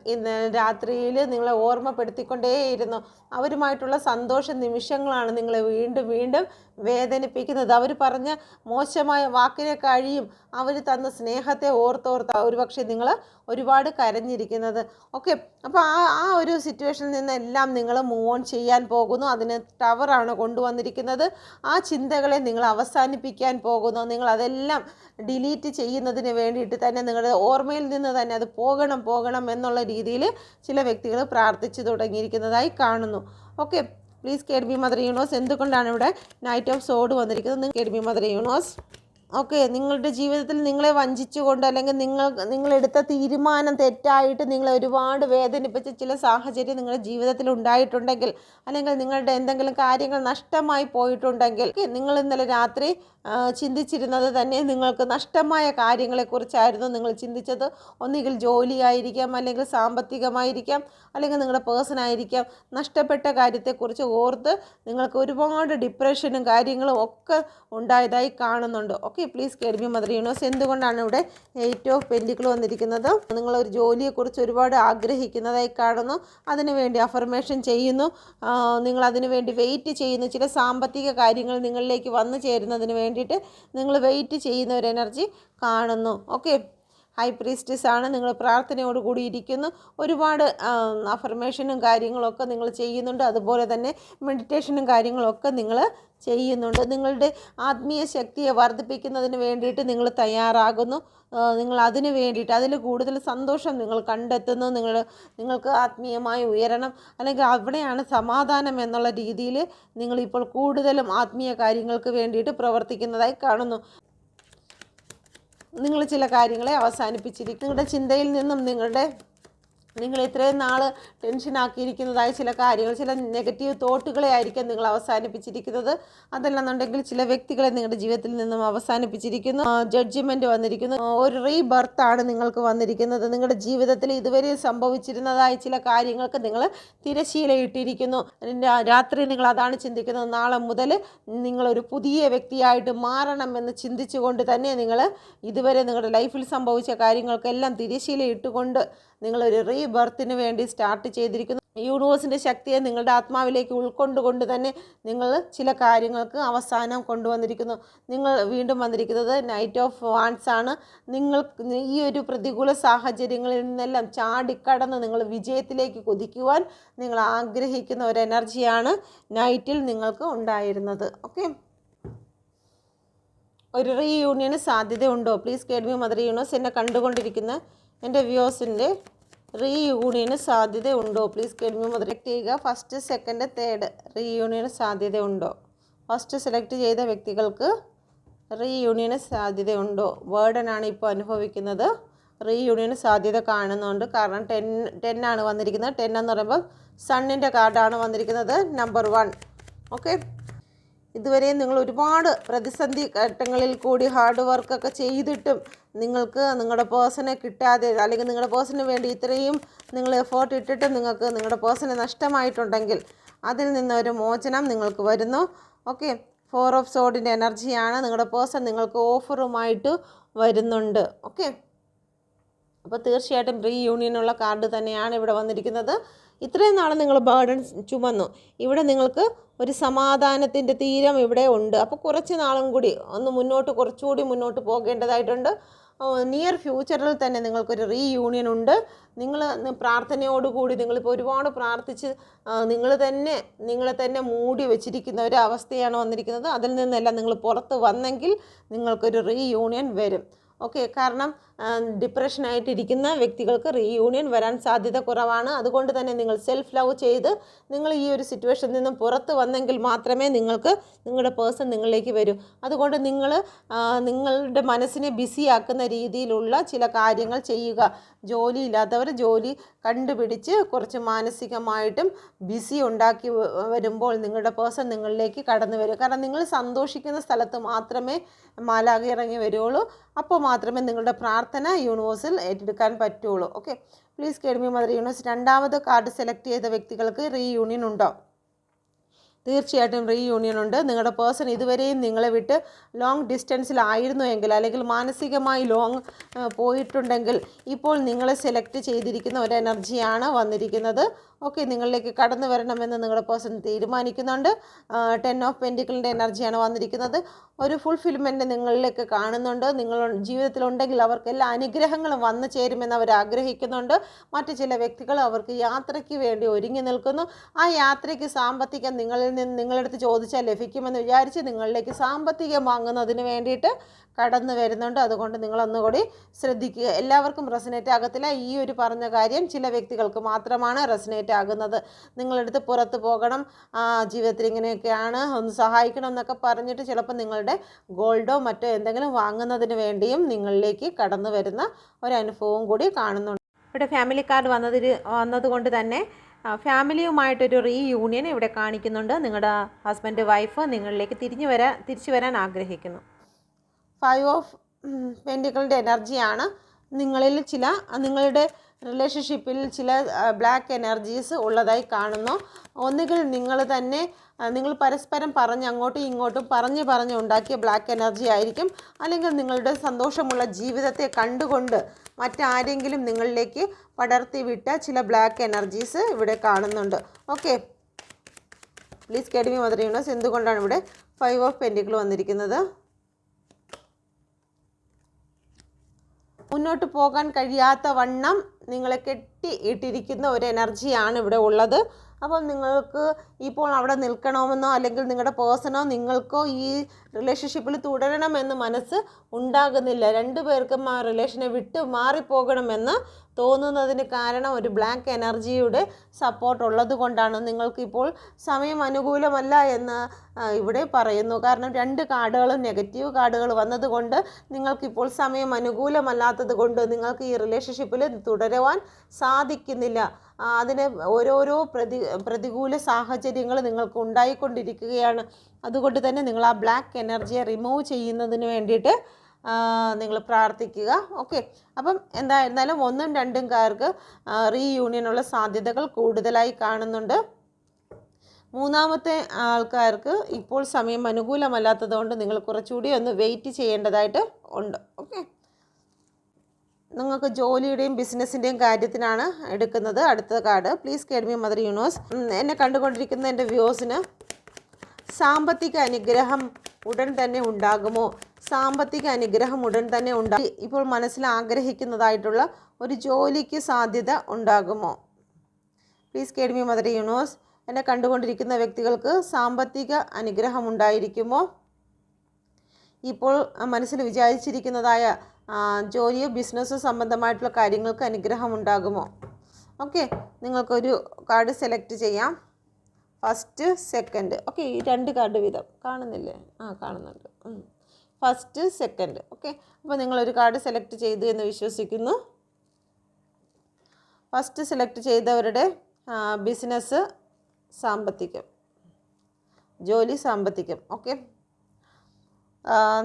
രാത്രിയിൽ നിങ്ങളെ ഓർമ്മപ്പെടുത്തിക്കൊണ്ടേയിരുന്നു. അവരുമായിട്ടുള്ള സന്തോഷ നിമിഷങ്ങളാണ് നിങ്ങളെ വീണ്ടും വീണ്ടും വേദനിപ്പിക്കുന്നത്. അവർ പറഞ്ഞ മോശമായ വാക്കിനെ കഴിയും അവർ തന്ന സ്നേഹത്തെ ഓർത്തോർത്ത് ഒരുപക്ഷെ നിങ്ങൾ ഒരുപാട് കരഞ്ഞിരിക്കുന്നത്. ഓക്കെ, അപ്പോൾ ആ ഒരു സിറ്റുവേഷനിൽ നിന്നെല്ലാം നിങ്ങൾ മൂവ് ഓൺ ചെയ്യാൻ പോകുന്നു. അതിന് ടവറാണ് കൊണ്ടുവന്നിരിക്കുന്നത്. ആ ചിന്തകളെ നിങ്ങൾ അവസാനിപ്പിക്കാൻ പോകുന്നു. നിങ്ങൾ അതെല്ലാം ഡിലീറ്റ് ചെയ്യുന്നതിന് വേണ്ടിയിട്ട് തന്നെ നിങ്ങളുടെ ഓർമ്മയിൽ നിന്ന് തന്നെ അത് പോകണം എന്നുള്ള രീതിയിൽ ചില വ്യക്തികൾ പ്രാർത്ഥിച്ചു തുടങ്ങിയിരിക്കുന്നതായി കാണുന്നു. Okay, please guide me mother universe. എന്തുകൊണ്ടാണ് ഇവിടെ നൈറ്റ് ഓഫ് സോഡ് വന്നിരിക്കുന്നത്? Guide me mother universe. Okay, നിങ്ങളുടെ ജീവിതത്തിൽ നിങ്ങളെ വഞ്ചിച്ചുകൊണ്ട് അല്ലെങ്കിൽ നിങ്ങളെടുത്ത തീരുമാനം തെറ്റായിട്ട് നിങ്ങളെ ഒരുപാട് വേദനിപ്പിച്ച ചില സാഹചര്യം നിങ്ങളുടെ ജീവിതത്തിൽ ഉണ്ടായിട്ടുണ്ടെങ്കിൽ, അല്ലെങ്കിൽ നിങ്ങളുടെ എന്തെങ്കിലും കാര്യങ്ങൾ നഷ്ടമായി പോയിട്ടുണ്ടെങ്കിൽ, നിങ്ങൾ ഇന്നലെ രാത്രി ചിന്തിച്ചിരുന്നത് തന്നെ നിങ്ങൾക്ക് നഷ്ടമായ കാര്യങ്ങളെക്കുറിച്ചായിരുന്നു നിങ്ങൾ ചിന്തിച്ചത്. ഒന്നുകിൽ ജോലിയായിരിക്കാം, അല്ലെങ്കിൽ സാമ്പത്തികമായിരിക്കാം, അല്ലെങ്കിൽ നിങ്ങളുടെ പേഴ്സൺ ആയിരിക്കാം. നഷ്ടപ്പെട്ട കാര്യത്തെക്കുറിച്ച് ഓർത്ത് നിങ്ങൾക്ക് ഒരുപാട് ഡിപ്രഷനും കാര്യങ്ങളും ഒക്കെ ഉണ്ടായതായി കാണുന്നുണ്ട്. Okay, please guide me mother universe. എന്തുകൊണ്ടാണ് ഇവിടെ 8 ഓഫ് പെൻറ്റിക്കിൾ വന്നിരിക്കുന്നത്? നിങ്ങളൊരു ജോലിയെക്കുറിച്ച് ഒരുപാട് ആഗ്രഹിക്കുന്നതായി കാണുന്നു. അതിനുവേണ്ടി അഫർമേഷൻ ചെയ്യുന്നു, നിങ്ങൾ അതിനു വേണ്ടി വെയിറ്റ് ചെയ്യുന്നു. ചില സാമ്പത്തിക കാര്യങ്ങൾ നിങ്ങളിലേക്ക് വന്നു ചേരുന്നതിന് വേണ്ടിയിട്ട് നിങ്ങൾ വെയിറ്റ് ചെയ്യുന്ന ഒരു എനർജി കാണുന്നു. ഓക്കെ, ഹൈ പ്രീസ്റ്റസ് ആണ്. നിങ്ങൾ പ്രാർത്ഥനയോട് കൂടി ഇരിക്കുന്നു. ഒരുപാട് അഫർമേഷനും കാര്യങ്ങളൊക്കെ നിങ്ങൾ ചെയ്യുന്നുണ്ട്. അതുപോലെ തന്നെ മെഡിറ്റേഷനും കാര്യങ്ങളൊക്കെ നിങ്ങൾ ചെയ്യുന്നുണ്ട്. നിങ്ങളുടെ ആത്മീയ ശക്തിയെ വർദ്ധിപ്പിക്കുന്നതിന് വേണ്ടിയിട്ട് നിങ്ങൾ തയ്യാറാകുന്നു. നിങ്ങൾ അതിന് വേണ്ടിയിട്ട് അതിൽ കൂടുതൽ സന്തോഷം നിങ്ങൾ കണ്ടെത്തുന്നു. നിങ്ങൾക്ക് ആത്മീയമായി ഉയരണം, അല്ലെങ്കിൽ അവിടെയാണ് സമാധാനം എന്നുള്ള രീതിയിൽ നിങ്ങളിപ്പോൾ കൂടുതലും ആത്മീയ കാര്യങ്ങൾക്ക് വേണ്ടിയിട്ട് പ്രവർത്തിക്കുന്നതായി കാണുന്നു. നിങ്ങൾ ചില കാര്യങ്ങളെ അവസാനിപ്പിച്ചിരിക്കും. നിങ്ങളുടെ ചിന്തയിൽ നിന്നും നിങ്ങൾ ഇത്രയും നാൾ ടെൻഷനാക്കിയിരിക്കുന്നതായ ചില കാര്യങ്ങൾ, ചില നെഗറ്റീവ് തോട്ടുകളെ ആയിരിക്കും നിങ്ങൾ അവസാനിപ്പിച്ചിരിക്കുന്നത്. അതല്ലെന്നുണ്ടെങ്കിൽ ചില വ്യക്തികളെ നിങ്ങളുടെ ജീവിതത്തിൽ നിന്നും അവസാനിപ്പിച്ചിരിക്കുന്നു. ജഡ്ജ്മെൻറ്റ് വന്നിരിക്കുന്നു. ഒരു റീബർത്താണ് നിങ്ങൾക്ക് വന്നിരിക്കുന്നത്. നിങ്ങളുടെ ജീവിതത്തിൽ ഇതുവരെ സംഭവിച്ചിരുന്നതായ ചില കാര്യങ്ങൾക്ക് നിങ്ങൾ തിരശ്ശീലയിട്ടിരിക്കുന്നു. രാത്രി നിങ്ങൾ അതാണ് ചിന്തിക്കുന്നത്. നാളെ മുതൽ നിങ്ങളൊരു പുതിയ വ്യക്തിയായിട്ട് മാറണമെന്ന് ചിന്തിച്ചുകൊണ്ട് തന്നെ നിങ്ങൾ ഇതുവരെ നിങ്ങളുടെ ലൈഫിൽ സംഭവിച്ച കാര്യങ്ങൾക്കെല്ലാം തിരശ്ശീല ഇട്ടുകൊണ്ട് നിങ്ങളൊരു റീബർത്തിന് വേണ്ടി സ്റ്റാർട്ട് ചെയ്തിരിക്കുന്നു. യൂണിവേഴ്സിൻ്റെ ശക്തിയെ നിങ്ങളുടെ ആത്മാവിലേക്ക് ഉൾക്കൊണ്ടുകൊണ്ട് തന്നെ നിങ്ങൾ ചില കാര്യങ്ങൾക്ക് അവസാനം കൊണ്ടുവന്നിരിക്കുന്നു. നിങ്ങൾ വീണ്ടും വന്നിരിക്കുന്നത് നൈറ്റ് ഓഫ് വാൻഡ്സ് ആണ്. നിങ്ങൾ ഈ ഒരു പ്രതികൂല സാഹചര്യങ്ങളിൽ നിന്നെല്ലാം ചാടിക്കടന്ന് നിങ്ങൾ വിജയത്തിലേക്ക് കുതിക്കുവാൻ നിങ്ങൾ ആഗ്രഹിക്കുന്ന ഒരു എനർജിയാണ് നൈറ്റിൽ നിങ്ങൾക്ക് ഉണ്ടായിരുന്നത്. ഓക്കെ, ഒരു റീയൂണിയന് സാധ്യതയുണ്ടോ? Please guide me mother universe. എന്നെ കണ്ടുകൊണ്ടിരിക്കുന്ന എൻ്റെ വ്യൂവേഴ്സിൻ്റെ റീയൂണിയന് സാധ്യതയുണ്ടോ? Please get me mother. Select ചെയ്യുക. First, second, third. റീയൂണിയന് സാധ്യതയുണ്ടോ? ഫസ്റ്റ് സെലക്ട് ചെയ്ത വ്യക്തികൾക്ക് റീയൂണിയന് സാധ്യതയുണ്ടോ? ബേർഡനാണ് ഇപ്പോൾ അനുഭവിക്കുന്നത്. റീയൂണിയന് സാധ്യത കാണുന്നുണ്ട്. കാരണം 10 ആണ് വന്നിരിക്കുന്നത്. 10 എന്ന് പറയുമ്പോൾ സണ്ണിൻ്റെ കാർഡാണ് വന്നിരിക്കുന്നത്. നമ്പർ 1. ഓക്കെ, ഇതുവരെയും നിങ്ങൾ ഒരുപാട് പ്രതിസന്ധി ഘട്ടങ്ങളിൽ കൂടി ഹാർഡ് വർക്കൊക്കെ ചെയ്തിട്ടും നിങ്ങൾക്ക് നിങ്ങളുടെ പേഴ്സണെ കിട്ടാതെ, അല്ലെങ്കിൽ നിങ്ങളുടെ പേഴ്സണിന് വേണ്ടി ഇത്രയും നിങ്ങൾ എഫേർട്ട് ഇട്ടിട്ടും നിങ്ങൾക്ക് നിങ്ങളുടെ പേഴ്സണെ നഷ്ടമായിട്ടുണ്ടെങ്കിൽ അതിൽ നിന്നൊരു മോചനം നിങ്ങൾക്ക് വരുന്നു. ഓക്കെ, 4 ഓഫ് സോഡിൻ്റെ എനർജിയാണ്. നിങ്ങളുടെ പേഴ്സൺ നിങ്ങൾക്ക് ഓഫറുമായിട്ട് വരുന്നുണ്ട്. ഓക്കെ, അപ്പോൾ തീർച്ചയായിട്ടും റീയൂണിയനുള്ള കാർഡ് തന്നെയാണ് ഇവിടെ വന്നിരിക്കുന്നത്. ഇത്രയും നാളെ നിങ്ങൾ ബേർഡൻ ചുമന്നു. ഇവിടെ നിങ്ങൾക്ക് ഒരു സമാധാനത്തിൻ്റെ തീരം ഇവിടെ ഉണ്ട്. അപ്പോൾ കുറച്ച് നാളും കൂടി കുറച്ചുകൂടി മുന്നോട്ട് പോകേണ്ടതായിട്ടുണ്ട്. നിയർ ഫ്യൂച്ചറിൽ തന്നെ നിങ്ങൾക്കൊരു റീയൂണിയൻ ഉണ്ട്. നിങ്ങൾ പ്രാർത്ഥനയോടുകൂടി നിങ്ങളിപ്പോൾ ഒരുപാട് പ്രാർത്ഥിച്ച് നിങ്ങളെ തന്നെ മൂടി വെച്ചിരിക്കുന്ന ഒരു അവസ്ഥയാണ് വന്നിരിക്കുന്നത്. അതിൽ നിന്നെല്ലാം നിങ്ങൾ പുറത്ത് വന്നെങ്കിൽ നിങ്ങൾക്കൊരു റീയൂണിയൻ വരും. ഓക്കെ, കാരണം ഡിപ്രഷനായിട്ടിരിക്കുന്ന വ്യക്തികൾക്ക് റീയൂണിയൻ വരാൻ സാധ്യത കുറവാണ്. അതുകൊണ്ട് തന്നെ നിങ്ങൾ സെൽഫ് ലവ് ചെയ്ത് നിങ്ങൾ ഈ ഒരു സിറ്റുവേഷനിൽ നിന്നും പുറത്ത് വന്നെങ്കിൽ മാത്രമേ നിങ്ങളുടെ പേഴ്സൺ നിങ്ങളിലേക്ക് വരൂ. അതുകൊണ്ട് നിങ്ങളുടെ മനസ്സിനെ ബിസിയാക്കുന്ന രീതിയിലുള്ള ചില കാര്യങ്ങൾ ചെയ്യുക. ജോലിയില്ലാത്തവർ ജോലി കണ്ടുപിടിച്ച് കുറച്ച് മാനസികമായിട്ടും ബിസി ഉണ്ടാക്കി വരുമ്പോൾ നിങ്ങളുടെ പേഴ്സൺ നിങ്ങളിലേക്ക് കടന്നു വരും. കാരണം നിങ്ങൾ സന്തോഷിക്കുന്ന സ്ഥലത്ത് മാത്രമേ മാലാഖ ഇറങ്ങി വരുള്ളൂ. അപ്പോൾ മാത്രമേ നിങ്ങളുടെ പ്രാർത്ഥന യൂണിവേഴ്സിൽ ഏറ്റെടുക്കാൻ പറ്റുള്ളൂ. Okay, please get me mother universe. രണ്ടാമത് കാർഡ് സെലക്ട് ചെയ്ത വ്യക്തികൾക്ക് റീയൂണിയൻ ഉണ്ടോ? തീർച്ചയായിട്ടും റീയൂണിയൻ ഉണ്ട്. നിങ്ങളുടെ പേഴ്സൺ ഇതുവരെയും നിങ്ങളെ വിട്ട് ലോങ് ഡിസ്റ്റൻസിലായിരുന്നു എങ്കിൽ, അല്ലെങ്കിൽ മാനസികമായി ലോങ് പോയിട്ടുണ്ടെങ്കിൽ, ഇപ്പോൾ നിങ്ങളെ സെലക്ട് ചെയ്തിരിക്കുന്ന ഒരു എനർജിയാണ് വന്നിരിക്കുന്നത്. ഓക്കെ, നിങ്ങളിലേക്ക് കടന്നു വരണമെന്ന് നിങ്ങളുടെ പേഴ്സൺ തീരുമാനിക്കുന്നുണ്ട്. 10 ഓഫ് പെൻറ്റിക്കിളിൻ്റെ എനർജിയാണ് വന്നിരിക്കുന്നത്. ഒരു ഫുൾഫിൽമെൻറ്റ് നിങ്ങളിലേക്ക് കാണുന്നുണ്ട്. നിങ്ങൾ ജീവിതത്തിലുണ്ടെങ്കിൽ അവർക്ക് എല്ലാ അനുഗ്രഹങ്ങളും വന്നു ചേരുമെന്ന് അവർ ആഗ്രഹിക്കുന്നുണ്ട്. മറ്റു ചില വ്യക്തികൾ അവർക്ക് യാത്രയ്ക്ക് വേണ്ടി ഒരുങ്ങി നിൽക്കുന്നു. ആ യാത്രയ്ക്ക് സാമ്പത്തികം നിങ്ങളടുത്ത് ചോദിച്ചാൽ ലഭിക്കുമെന്ന് വിചാരിച്ച് നിങ്ങളിലേക്ക് സാമ്പത്തികം വാങ്ങുന്നതിന് വേണ്ടിയിട്ട് കടന്നു വരുന്നുണ്ട്. അതുകൊണ്ട് നിങ്ങളൊന്നുകൂടി ശ്രദ്ധിക്കുക. എല്ലാവർക്കും റെസനേറ്റ് ആകത്തില്ല. ഈ ഒരു പറഞ്ഞ കാര്യം ചില വ്യക്തികൾക്ക് മാത്രമാണ് റെസനേറ്റ് ആകുന്നത്. നിങ്ങളടുത്ത് പുറത്ത് പോകണം, ജീവിതത്തിൽ ഇങ്ങനെയൊക്കെയാണ്, ഒന്ന് സഹായിക്കണം എന്നൊക്കെ പറഞ്ഞിട്ട് ചിലപ്പോൾ നിങ്ങളുടെ ഗോൾഡോ മറ്റോ എന്തെങ്കിലും വാങ്ങുന്നതിന് വേണ്ടിയും നിങ്ങളിലേക്ക് കടന്നു വരുന്ന ഒരനുഭവം കൂടി കാണുന്നുണ്ട്. ഇവിടെ ഫാമിലി കാർഡ് വന്നതുകൊണ്ട് തന്നെ ഫാമിലിയുമായിട്ടൊരു റീയൂണിയൻ ഇവിടെ കാണിക്കുന്നുണ്ട്. നിങ്ങളുടെ ഹസ്ബൻഡ് വൈഫ് നിങ്ങളിലേക്ക് തിരിച്ചു വരാൻ ആഗ്രഹിക്കുന്നു. 5 ഓഫ് പെൻറ്റിക്കിളിൻ്റെ എനർജിയാണ്. നിങ്ങളുടെ റിലേഷൻഷിപ്പിൽ ചില ബ്ലാക്ക് എനർജീസ് ഉള്ളതായി കാണുന്നു. ഒന്നുകിൽ നിങ്ങൾ പരസ്പരം അങ്ങോട്ടും ഇങ്ങോട്ടും പറഞ്ഞ് ഉണ്ടാക്കിയ ബ്ലാക്ക് എനർജി ആയിരിക്കും. അല്ലെങ്കിൽ നിങ്ങളുടെ സന്തോഷമുള്ള ജീവിതത്തെ കണ്ടുകൊണ്ട് മറ്റാരെങ്കിലും നിങ്ങളിലേക്ക് പടർത്തി വിട്ട ചില ബ്ലാക്ക് എനർജീസ് ഇവിടെ കാണുന്നുണ്ട്. Okay, please get me mother universe. എന്തുകൊണ്ടാണ് ഇവിടെ 5 ഓഫ് പെൻറ്റിക്കിൾ വന്നിരിക്കുന്നത്? മുന്നോട്ട് പോകാൻ കഴിയാത്ത വണ്ണം നിങ്ങളെ കെട്ടിയിട്ടിരിക്കുന്ന ഒരു എനർജിയാണ് ഇവിടെ ഉള്ളത്. അപ്പം നിങ്ങൾക്ക് ഇപ്പോൾ അവിടെ നിൽക്കണമെന്നോ അല്ലെങ്കിൽ നിങ്ങളുടെ പേഴ്സണോ നിങ്ങൾക്കോ ഈ റിലേഷൻഷിപ്പിൽ തുടരണമെന്ന് മനസ്സ് ഉണ്ടാകുന്നില്ല. രണ്ടുപേർക്കും ആ റിലേഷനെ വിട്ട് മാറിപ്പോകണമെന്ന് തോന്നുന്നതിന് കാരണം ഒരു ബ്ലാക്ക് എനർജിയുടെ സപ്പോർട്ട് ഉള്ളത് കൊണ്ടാണ്. നിങ്ങൾക്കിപ്പോൾ സമയം അനുകൂലമല്ല എന്ന് ഇവിടെ പറയുന്നു. കാരണം 2 കാർഡുകളും നെഗറ്റീവ് കാർഡുകൾ വന്നതുകൊണ്ട് നിങ്ങൾക്കിപ്പോൾ സമയം അനുകൂലമല്ലാത്തത് കൊണ്ട് നിങ്ങൾക്ക് ഈ റിലേഷൻഷിപ്പിൽ തുടരുവാൻ സാധിക്കുന്നില്ല. അതിന് ഓരോരോ പ്രതികൂല സാഹചര്യങ്ങൾ നിങ്ങൾക്ക് ഉണ്ടായിക്കൊണ്ടിരിക്കുകയാണ്. അതുകൊണ്ട് തന്നെ നിങ്ങൾ ആ ബ്ലാക്ക് എനർജിയെ റിമൂവ് ചെയ്യുന്നതിന് വേണ്ടിയിട്ട് നിങ്ങൾ പ്രാർത്ഥിക്കുക. ഓക്കെ, അപ്പം എന്തായിരുന്നാലും 1ഉം 2ഉം കാർക്ക് റീയൂണിയനുള്ള സാധ്യതകൾ കൂടുതലായി കാണുന്നുണ്ട്. 3ാമത്തെ ആൾക്കാർക്ക് ഇപ്പോൾ സമയം അനുകൂലമല്ലാത്തതുകൊണ്ട് നിങ്ങൾ കുറച്ചുകൂടി ഒന്ന് വെയിറ്റ് ചെയ്യേണ്ടതായിട്ട് ഉണ്ട്. ഓക്കെ, നിങ്ങൾക്ക് ജോലിയുടെയും ബിസിനസ്സിൻ്റെയും കാര്യത്തിനാണ് എടുക്കുന്നത്. അടുത്ത card please get me mother universe. എന്നെ കണ്ടുകൊണ്ടിരിക്കുന്ന എൻ്റെ വ്യൂസിന് സാമ്പത്തിക അനുഗ്രഹം ഉടൻ തന്നെ ഉണ്ടാകുമോ? സാമ്പത്തിക അനുഗ്രഹം ഉടൻ തന്നെ ഇപ്പോൾ മനസ്സിൽ ആഗ്രഹിക്കുന്നതായിട്ടുള്ള ഒരു ജോലിക്ക് സാധ്യത ഉണ്ടാകുമോ? Please get me mother universe. എന്നെ കണ്ടുകൊണ്ടിരിക്കുന്ന വ്യക്തികൾക്ക് സാമ്പത്തിക അനുഗ്രഹം ഉണ്ടായിരിക്കുമോ? ഇപ്പോൾ മനസ്സിൽ വിചാരിച്ചിരിക്കുന്നതായ ജോലിയോ ബിസിനസ്സോ സംബന്ധമായിട്ടുള്ള കാര്യങ്ങൾക്ക് അനുഗ്രഹം ഉണ്ടാകുമോ? ഓക്കെ, നിങ്ങൾക്കൊരു കാർഡ് സെലക്ട് ചെയ്യാം. First, second. ഓക്കെ, ഈ 2 കാർഡ് വീതം കാണുന്നില്ലേ? കാണുന്നുണ്ട്. First, second. ഓക്കെ, അപ്പോൾ നിങ്ങളൊരു കാർഡ് സെലക്ട് ചെയ്തു എന്ന് വിശ്വസിക്കുന്നു. ഫസ്റ്റ് സെലക്ട് ചെയ്തവരുടെ ബിസിനസ്, സാമ്പത്തികം, ജോലി, സാമ്പത്തികം. ഓക്കെ,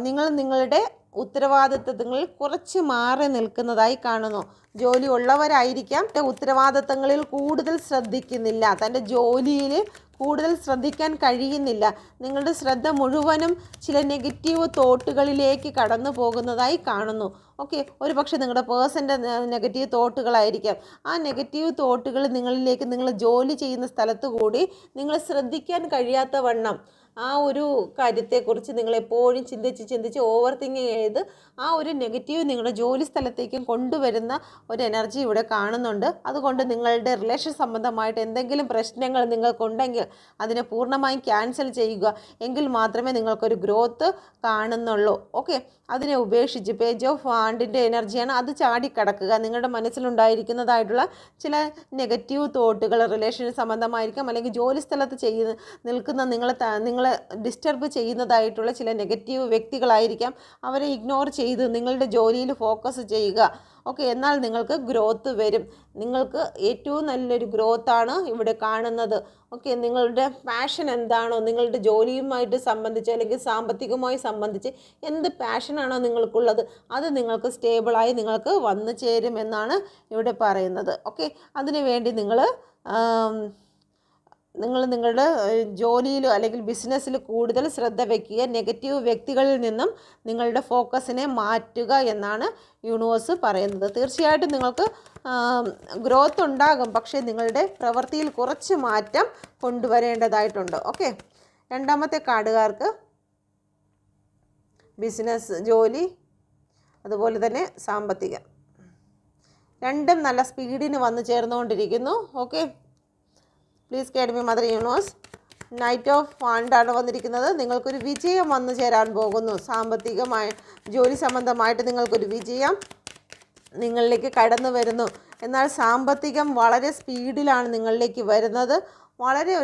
നിങ്ങൾ നിങ്ങളുടെ ഉത്തരവാദിത്തങ്ങളിൽ കുറച്ച് മാറി നിൽക്കുന്നതായി കാണുന്നു. ജോലി ഉള്ളവരായിരിക്കാം, ഉത്തരവാദിത്തങ്ങളിൽ കൂടുതൽ ശ്രദ്ധിക്കുന്നില്ല, തൻ്റെ ജോലിയിൽ കൂടുതൽ ശ്രദ്ധിക്കാൻ കഴിയുന്നില്ല. നിങ്ങളുടെ ശ്രദ്ധ മുഴുവനും ചില നെഗറ്റീവ് തോട്ടുകളിലേക്ക് കടന്നു പോകുന്നതായി കാണുന്നു. ഓക്കെ, ഒരു പക്ഷേ നിങ്ങളുടെ പേഴ്സൻ്റെ നെഗറ്റീവ് തോട്ടുകളായിരിക്കാം. ആ നെഗറ്റീവ് തോട്ടുകൾ നിങ്ങളിലേക്ക്, നിങ്ങൾ ജോലി ചെയ്യുന്ന സ്ഥലത്ത് കൂടി നിങ്ങൾ ശ്രദ്ധിക്കാൻ കഴിയാത്ത വണ്ണം ആ ഒരു കാര്യത്തെക്കുറിച്ച് നിങ്ങളെപ്പോഴും ചിന്തിച്ച് ഓവർ തിങ്കിങ് ചെയ്ത് ആ ഒരു നെഗറ്റീവ് നിങ്ങളുടെ ജോലി സ്ഥലത്തേക്കും കൊണ്ടുവരുന്ന ഒരു എനർജി ഇവിടെ കാണുന്നുണ്ട്. അതുകൊണ്ട് നിങ്ങളുടെ റിലേഷൻ സംബന്ധമായിട്ട് എന്തെങ്കിലും പ്രശ്നങ്ങൾ നിങ്ങൾക്കുണ്ടെങ്കിൽ അതിനെ പൂർണ്ണമായും ക്യാൻസൽ ചെയ്യുക. എങ്കിൽ മാത്രമേ നിങ്ങൾക്കൊരു ഗ്രോത്ത് കാണുന്നുള്ളൂ. ഓക്കെ, അതിനെ ഉപേക്ഷിച്ച് പേജ് ഓഫ് വാണ്ടിൻ്റെ എനർജിയാണ്, അത് ചാടിക്കടക്കുക. നിങ്ങളുടെ മനസ്സിലുണ്ടായിരിക്കുന്നതായിട്ടുള്ള ചില നെഗറ്റീവ് തോട്ടുകൾ റിലേഷൻ സംബന്ധമായിരിക്കാം, അല്ലെങ്കിൽ ജോലി സ്ഥലത്ത് നിൽക്കുന്ന നിങ്ങളെ ഡിസ്റ്റർബ് ചെയ്യുന്നതായിട്ടുള്ള ചില നെഗറ്റീവ് വ്യക്തികളായിരിക്കാം. അവരെ ഇഗ്നോർ ചെയ്ത് നിങ്ങളുടെ ജോലിയിൽ ഫോക്കസ് ചെയ്യുക. ഓക്കെ, എന്നാൽ നിങ്ങൾക്ക് ഗ്രോത്ത് വരും. നിങ്ങൾക്ക് ഏറ്റവും നല്ലൊരു ഗ്രോത്താണ് ഇവിടെ കാണുന്നത്. ഓക്കെ, നിങ്ങളുടെ പാഷൻ എന്താണോ, നിങ്ങളുടെ ജോലിയുമായിട്ട് സംബന്ധിച്ച് അല്ലെങ്കിൽ സാമ്പത്തികമായി സംബന്ധിച്ച് എന്ത് പാഷനാണോ നിങ്ങൾക്കുള്ളത്, അത് നിങ്ങൾക്ക് സ്റ്റേബിളായി നിങ്ങൾക്ക് വന്നു ചേരും എന്നാണ് ഇവിടെ പറയുന്നത്. ഓക്കെ, അതിനു വേണ്ടി നിങ്ങൾ നിങ്ങളുടെ ജോലിയിൽ അല്ലെങ്കിൽ ബിസിനസ്സിൽ കൂടുതൽ ശ്രദ്ധ വയ്ക്കുക. നെഗറ്റീവ് വ്യക്തികളിൽ നിന്നും നിങ്ങളുടെ ഫോക്കസിനെ മാറ്റുക എന്നാണ് യൂണിവേഴ്സ് പറയുന്നത്. തീർച്ചയായിട്ടും നിങ്ങൾക്ക് ഗ്രോത്ത് ഉണ്ടാകും, പക്ഷേ നിങ്ങളുടെ പ്രവൃത്തിയിൽ കുറച്ച് മാറ്റം കൊണ്ടുവരേണ്ടതായിട്ടുണ്ട്. ഓക്കെ, രണ്ടാമത്തെ കാർഡുകാർക്ക് ബിസിനസ്, ജോലി, അതുപോലെ തന്നെ സാമ്പത്തികം, രണ്ടും നല്ല സ്പീഡിന് വന്നു ചേർന്നുകൊണ്ടിരിക്കുന്നു. Okay, please guide me mother universe. Night of വാണ്ടാണ് വന്നിരിക്കുന്നത്. നിങ്ങൾക്കൊരു വിജയം വന്നു ചേരാൻ പോകുന്നു. സാമ്പത്തികമായി, ജോലി സംബന്ധമായിട്ട് നിങ്ങൾക്കൊരു വിജയം നിങ്ങളിലേക്ക് കടന്നു വരുന്നു. എന്നാൽ സാമ്പത്തികം വളരെ സ്പീഡിലാണ് നിങ്ങളിലേക്ക് വരുന്നത്. വളരെ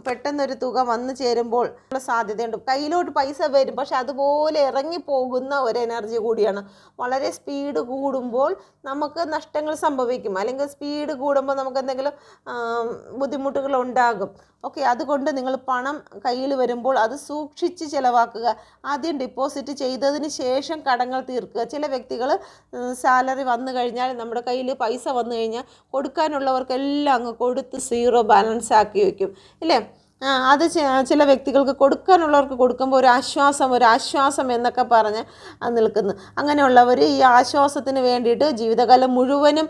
പെട്ടെന്നൊരു തുക വന്നു ചേരുമ്പോൾ ഉള്ള സാധ്യതയുണ്ട്. കയ്യിലോട്ട് പൈസ വരും, പക്ഷെ അതുപോലെ ഇറങ്ങിപ്പോകുന്ന ഒരു എനർജി കൂടിയാണ്. വളരെ സ്പീഡ് കൂടുമ്പോൾ നമുക്ക് നഷ്ടങ്ങൾ സംഭവിക്കും, അല്ലെങ്കിൽ സ്പീഡ് കൂടുമ്പോൾ നമുക്ക് എന്തെങ്കിലും ബുദ്ധിമുട്ടുകൾ ഉണ്ടാകും. ഓക്കെ, അതുകൊണ്ട് നിങ്ങൾ പണം കയ്യിൽ വരുമ്പോൾ അത് സൂക്ഷിച്ച് ചിലവാക്കുക. ആദ്യം ഡെപ്പോസിറ്റ് ചെയ്തതിന് ശേഷം കടങ്ങൾ തീർക്കുക. ചില വ്യക്തികൾ സാലറി വന്നു കഴിഞ്ഞാൽ, നമ്മുടെ കയ്യിൽ പൈസ വന്നു കഴിഞ്ഞാൽ കൊടുക്കാനുള്ളവർക്കെല്ലാം അങ്ങ് കൊടുത്ത് സീറോ ബാലൻസ് ആക്കി വയ്ക്കും, ഇല്ലേ? അത് ചില വ്യക്തികൾക്ക് കൊടുക്കാനുള്ളവർക്ക് കൊടുക്കുമ്പോൾ ഒരു ആശ്വാസം എന്നൊക്കെ പറഞ്ഞ് നിൽക്കുന്നു. അങ്ങനെയുള്ളവർ ഈ ആശ്വാസത്തിന് വേണ്ടിയിട്ട് ജീവിതകാലം മുഴുവനും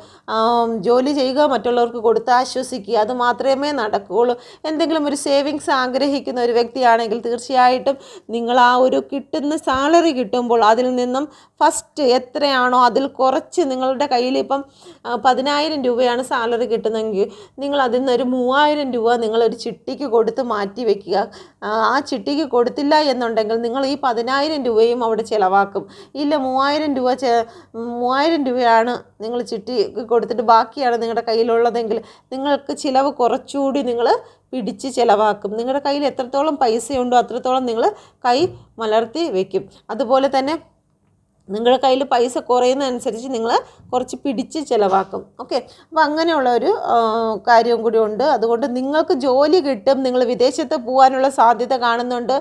ജോലി ചെയ്യുക, മറ്റുള്ളവർക്ക് കൊടുത്ത് ആശ്വസിക്കുക, അത് മാത്രമേ നടക്കുകയുള്ളൂ. എന്തെങ്കിലും ഒരു സേവിങ്സ് ആഗ്രഹിക്കുന്ന ഒരു വ്യക്തിയാണെങ്കിൽ തീർച്ചയായിട്ടും നിങ്ങൾ ആ ഒരു കിട്ടുന്ന സാലറി കിട്ടുമ്പോൾ അതിൽ നിന്നും ഫസ്റ്റ് എത്രയാണോ അതിൽ കുറച്ച്, നിങ്ങളുടെ കയ്യിൽ ഇപ്പം 10,000 രൂപയാണ് സാലറി കിട്ടുന്നതെങ്കിൽ നിങ്ങൾ അതിൽ നിന്നൊരു 3,000 രൂപ നിങ്ങളൊരു ചിട്ടിക്ക് കൊടുത്ത് മാറ്റി വയ്ക്കുക. ആ ചിട്ടിക്ക് കൊടുത്തില്ല എന്നുണ്ടെങ്കിൽ നിങ്ങൾ ഈ 10,000 രൂപയും അവിടെ ചിലവാക്കും. ഇല്ല, 3,000 രൂപയാണ് നിങ്ങൾ ചിട്ടിക്ക് കൊടുത്തിട്ട് ബാക്കിയാണ് നിങ്ങളുടെ കയ്യിലുള്ളതെങ്കിൽ നിങ്ങൾക്ക് ചിലവ് കുറച്ചുകൂടി നിങ്ങൾ പിടിച്ച് ചിലവാക്കും. നിങ്ങളുടെ കയ്യിൽ എത്രത്തോളം പൈസയുണ്ടോ അത്രത്തോളം നിങ്ങൾ കൈ മലർത്തി വയ്ക്കും. അതുപോലെ തന്നെ നിങ്ങളുടെ കയ്യിൽ പൈസ കുറയുന്നതനുസരിച്ച് നിങ്ങൾ കുറച്ച് പിടിച്ച് ചിലവാക്കും. ഓക്കെ, അപ്പോൾ അങ്ങനെയുള്ള ഒരു കാര്യവും കൂടി ഉണ്ട്. അതുകൊണ്ട് നിങ്ങൾക്ക് ജോലി കിട്ടും, നിങ്ങൾ വിദേശത്ത് പോകാനുള്ള സാധ്യത കാണുന്നുണ്ട്,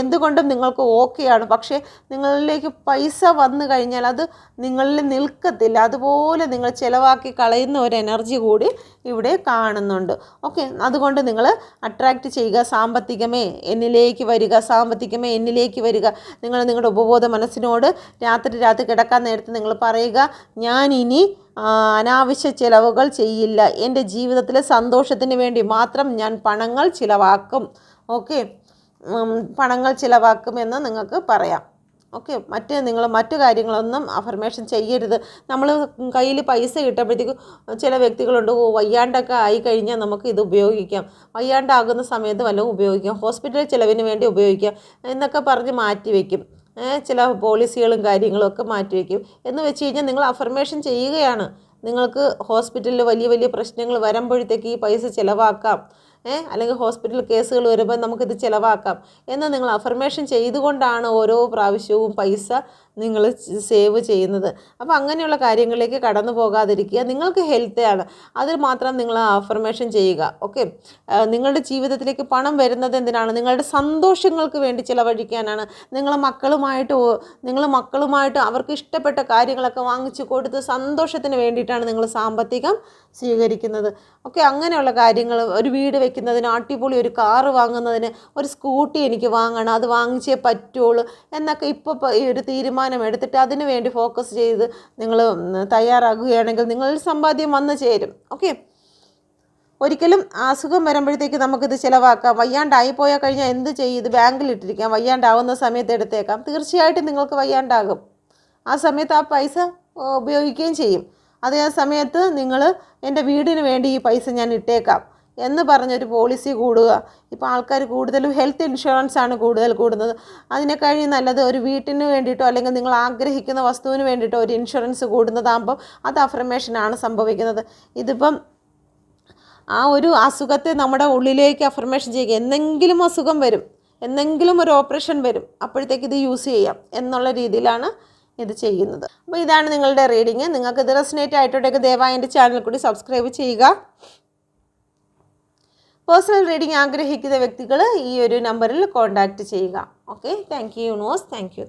എന്തുകൊണ്ടും നിങ്ങൾക്ക് ഓക്കെയാണ്. പക്ഷേ നിങ്ങളിലേക്ക് പൈസ വന്നു കഴിഞ്ഞാൽ അത് നിങ്ങളിൽ നിൽക്കത്തില്ല, അതുപോലെ നിങ്ങൾ ചിലവാക്കി കളയുന്ന ഒരു എനർജി കൂടി ഇവിടെ കാണുന്നുണ്ട്. ഓക്കെ, അതുകൊണ്ട് നിങ്ങൾ അട്രാക്റ്റ് ചെയ്യുക. സാമ്പത്തികമേ എന്നിലേക്ക് വരിക, സാമ്പത്തികമേ എന്നിലേക്ക് വരിക. നിങ്ങൾ നിങ്ങളുടെ ഉപബോധ മനസ്സിനോട് രാത്രി കിടക്കാൻ നേരത്ത് നിങ്ങൾ പറയുക, ഞാൻ ഇനി അനാവശ്യ ചിലവുകൾ ചെയ്യില്ല, എൻ്റെ ജീവിതത്തിലെ സന്തോഷത്തിന് വേണ്ടി മാത്രം ഞാൻ പണങ്ങൾ ചിലവാക്കും. ഓക്കെ, പണങ്ങൾ ചിലവാക്കുമെന്ന് നിങ്ങൾക്ക് പറയാം. ഓക്കെ, നിങ്ങൾ മറ്റു കാര്യങ്ങളൊന്നും അഫർമേഷൻ ചെയ്യരുത്. നമ്മൾ കയ്യിൽ പൈസ കിട്ടുമ്പോഴത്തേക്കും ചില വ്യക്തികളുണ്ട്, വയ്യാണ്ടൊക്കെ ആയിക്കഴിഞ്ഞാൽ നമുക്ക് ഇത് ഉപയോഗിക്കാം, വയ്യാണ്ടാകുന്ന സമയത്ത് വല്ലതും ഉപയോഗിക്കാം, ഹോസ്പിറ്റൽ ചിലവിന് വേണ്ടി ഉപയോഗിക്കാം എന്നൊക്കെ പറഞ്ഞ് മാറ്റി വയ്ക്കും. ചില പോളിസികളും കാര്യങ്ങളും ഒക്കെ മാറ്റി വയ്ക്കും. എന്ന് വെച്ച് കഴിഞ്ഞാൽ നിങ്ങൾ അഫർമേഷൻ ചെയ്യുകയാണ്, നിങ്ങൾക്ക് ഹോസ്പിറ്റലിൽ വലിയ വലിയ പ്രശ്നങ്ങൾ വരുമ്പോഴത്തേക്ക് ഈ പൈസ ചിലവാക്കാം, അല്ലെങ്കിൽ ഹോസ്പിറ്റൽ കേസുകൾ വരുമ്പോൾ നമുക്കിത് ചിലവാക്കാം എന്ന് നിങ്ങൾ അഫർമേഷൻ ചെയ്തുകൊണ്ടാണ് ഓരോ പ്രാവശ്യവും പൈസ നിങ്ങൾ സേവ് ചെയ്യുന്നത്. അപ്പോൾ അങ്ങനെയുള്ള കാര്യങ്ങളിലേക്ക് കടന്നു പോകാതിരിക്കുക. നിങ്ങൾക്ക് ഹെൽത്താണ്, അതിൽ മാത്രം നിങ്ങൾ അഫർമേഷൻ ചെയ്യുക. ഓക്കെ, നിങ്ങളുടെ ജീവിതത്തിലേക്ക് പണം വരുന്നത് എന്തിനാണ്? നിങ്ങളുടെ സന്തോഷങ്ങൾക്ക് വേണ്ടി ചിലവഴിക്കാനാണ്. നിങ്ങൾ മക്കളുമായിട്ട് അവർക്ക് ഇഷ്ടപ്പെട്ട കാര്യങ്ങളൊക്കെ വാങ്ങിച്ചു കൊടുത്ത് സന്തോഷത്തിന് വേണ്ടിയിട്ടാണ് നിങ്ങൾ സാമ്പത്തികം സ്വീകരിക്കുന്നത്. ഓക്കെ, അങ്ങനെയുള്ള കാര്യങ്ങൾ, ഒരു വീട് വെക്കുന്നതിന്, അടിപൊളി ഒരു കാറ് വാങ്ങുന്നതിന്, ഒരു സ്കൂട്ടി എനിക്ക് വാങ്ങണം, അത് വാങ്ങിച്ചേ പറ്റുള്ളൂ എന്നൊക്കെ ഇപ്പോൾ ഈ ഒരു തീരുമാനം എടുത്തിട്ട് അതിനു വേണ്ടി ഫോക്കസ് ചെയ്ത് നിങ്ങൾ തയ്യാറാകുകയാണെങ്കിൽ നിങ്ങളിൽ സമ്പാദ്യം വന്നു ചേരും. ഓക്കെ, ഒരിക്കലും അസുഖം വരുമ്പോഴത്തേക്ക് നമുക്കിത് ചിലവാക്കാം. വയ്യാണ്ടായി പോയാൽ കഴിഞ്ഞാൽ എന്ത് ചെയ്യും? ഇത് ബാങ്കിലിട്ടിരിക്കാം, വയ്യാണ്ടാവുന്ന സമയത്ത് എടുത്തേക്കാം. തീർച്ചയായിട്ടും നിങ്ങൾക്ക് വയ്യാണ്ടാകും. ആ സമയത്ത് ആ പൈസ ഉപയോഗിക്കുകയും ചെയ്യും. അതേ സമയത്ത് നിങ്ങൾ എൻ്റെ വീടിന് വേണ്ടി ഈ പൈസ ഞാൻ ഇട്ടേക്കാം എന്ന് പറഞ്ഞൊരു പോളിസി കൂടുക. ഇപ്പോൾ ആൾക്കാർ കൂടുതലും ഹെൽത്ത് ഇൻഷുറൻസ് ആണ് കൂടുന്നത്. അതിനെക്കഴിഞ്ഞ് നല്ലത് ഒരു വീട്ടിന് വേണ്ടിയിട്ടോ അല്ലെങ്കിൽ നിങ്ങൾ ആഗ്രഹിക്കുന്ന വസ്തുവിന് വേണ്ടിയിട്ടോ ഒരു ഇൻഷുറൻസ് കൂടുന്നതാകുമ്പം അത് അഫർമേഷനാണ് സംഭവിക്കുന്നത്. ഇതിപ്പം ആ ഒരു അസുഖത്തെ നമ്മുടെ ഉള്ളിലേക്ക് അഫർമേഷൻ ചെയ്യുക. എന്തെങ്കിലും അസുഖം വരും, എന്തെങ്കിലും ഒരു ഓപ്പറേഷൻ വരും, അപ്പോഴത്തേക്ക് ഇത് യൂസ് ചെയ്യാം എന്നുള്ള രീതിയിലാണ് ഇത് ചെയ്യുന്നത്. അപ്പോൾ ഇതാണ് നിങ്ങളുടെ റീഡിങ്. നിങ്ങൾക്ക് ഇത് റെസനേറ്റ് ആയിട്ടുണ്ടെങ്കിൽ ദയവായി എൻ്റെ ചാനൽ കൂടി സബ്സ്ക്രൈബ് ചെയ്യുക. പേഴ്സണൽ റീഡിങ് ആഗ്രഹിക്കുന്ന വ്യക്തികൾ ഈ ഒരു നമ്പറിൽ കോൺടാക്റ്റ് ചെയ്യുക. Okay, thank you universe. Thank you.